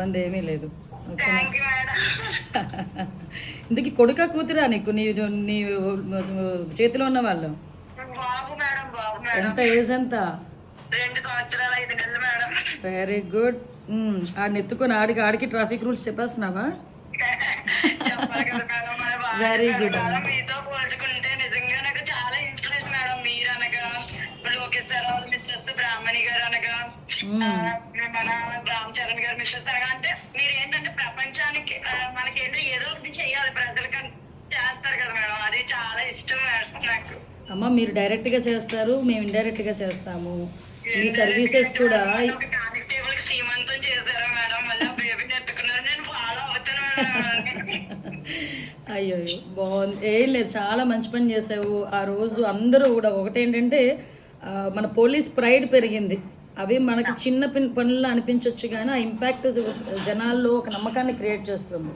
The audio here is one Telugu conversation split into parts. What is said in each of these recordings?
ఇబ్బంది ఏమీ లేదు. ఓకేనా? Thank you madam. ఇందుకు కొడుకా కూతురా నీకు నీ చేతిలో ఉన్న వాళ్ళు? బాబు మేడం, బాబు మేడం. ఎంత ఏజ్ ఎంత? 2 సంవత్సరాలు 5 నెలలు మేడం. Very good. ఆడిని ఎత్తుకొని ఆడికి ట్రాఫిక్ రూల్స్ చెప్పేస్తున్నావా? చెప్పాలి కదా మేడం, మన బాధ్యత వెరీ గుడ్ మేడం. అమ్మా. మీతో పోల్చుకుంటే నిజంగా నాకు చాలా ఇన్స్పిరేషన్ మేడం. మీరు అనగా లోకేష్ సార్ మిస్టర్స్ బ్రాహ్మణి గారు అనగా మన రామ్ చరణ్ గారు మిస్టర్స్ అనగా, అంటే మీరు ఏంటంటే ప్రపంచానికి మనకేంటో ఏదో ఒకటి చెయ్యాలి ప్రజలకి చేస్తారు కదా మేడం. అది చాలా ఇష్టం మేడం నాకు. అమ్మ మీరు డైరెక్ట్గా చేస్తారు, మేము ఇండైరెక్ట్గా చేస్తాము. ఈ సర్వీసెస్ కూడా కానిస్టేబుల్ కి సీమంతం చేశారు మేడం. మళ్ళీ బేబీని ఎత్తుకున్నారు. నేను ఫాలో అవుతాను మేడం. అయ్యో బాగుంది. ఏం లేదు, చాలా మంచి పని చేసావు. ఆ రోజు అందరూ కూడా ఒకటేంటంటే మన పోలీస్ ప్రైడ్ పెరిగింది. అవి మనకి చిన్న పనుల్లో అనిపించవచ్చు, కానీ ఆ ఇంపాక్ట్ జనాల్లో ఒక నమ్మకాన్ని క్రియేట్ చేస్తుంది.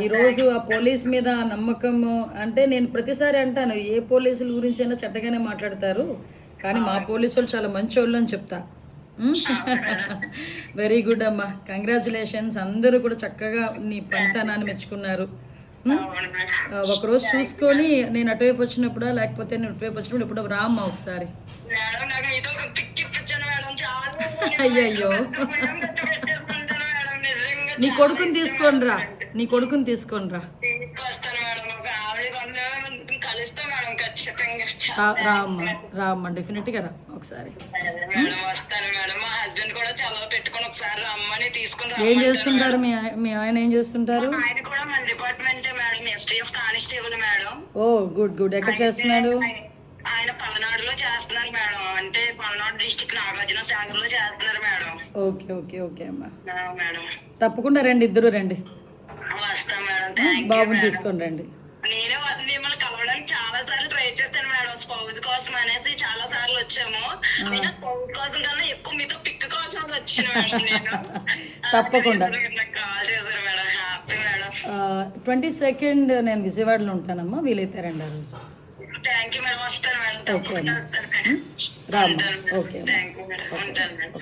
ఈరోజు ఆ పోలీస్ మీద నమ్మకము అంటే, నేను ప్రతిసారి అంటాను ఏ పోలీసుల గురించి అయినా చెడ్డగానే మాట్లాడతారు, కానీ మా పోలీసు వాళ్ళు చాలా మంచి వాళ్ళు అని చెప్తా. వెరీ గుడ్ అమ్మా, కంగ్రాచులేషన్స్. అందరూ కూడా చక్కగా నీ పనితనాన్ని మెచ్చుకున్నారు. ఒకరోజు చూసుకొని నేను అటువైపు వచ్చినప్పుడు, లేకపోతే నేను ఇటువైపు వచ్చినప్పుడు ఇప్పుడు రామ్మా ఒకసారి. అయ్యయ్యో, నీ కొడుకుని తీసుకొని రా, నీ కొడుకుని తీసుకొని రా. రామ్మా డెఫినెట్గా రా ఒకసారి. ఏం చేస్తుంటారు మీ ఆయన ఏం చేస్తుంటారు? ఓ గుడ్ గుడ్. ఎక్కడ చేస్తున్నాడు? ఆయన పల్నాడులో చేస్తున్నారు మేడం. అంటే పల్నాడు డిస్ట్రిక్ట్ నాగార్జున సాగర్ లో చేస్తున్నారు మేడం. ఓకే ఓకే ఓకే అమ్మా, మేడం తప్పకుండా రండి, ఇద్దరు రండి. వస్తాం మేడం. బాబుని తీసుకొని రండి. నేనే మిమ్మల్ని కలవడానికి చాలా సార్లు ట్రై చేశాను మేడం. స్పౌజ్ కోసం అనేసి చాలా సార్లు వచ్చాము. అయినా స్పౌజ్ కోసం కన్నా ఎక్కువ మీతో పిక్ కోసం వచ్చాను మేడం నేను. తప్పకుండా కాల్ చేశారు మేడం. Happy madam. 22nd నేను విజయవాడలో ఉంటానమ్మా, వీలైతే రండి ఆ రోజు. Thank you madam. వస్తాను మేడం. ఓకే అమ్మా, రామ్మా. Okay thank you madam. ఉంటాను మేడం.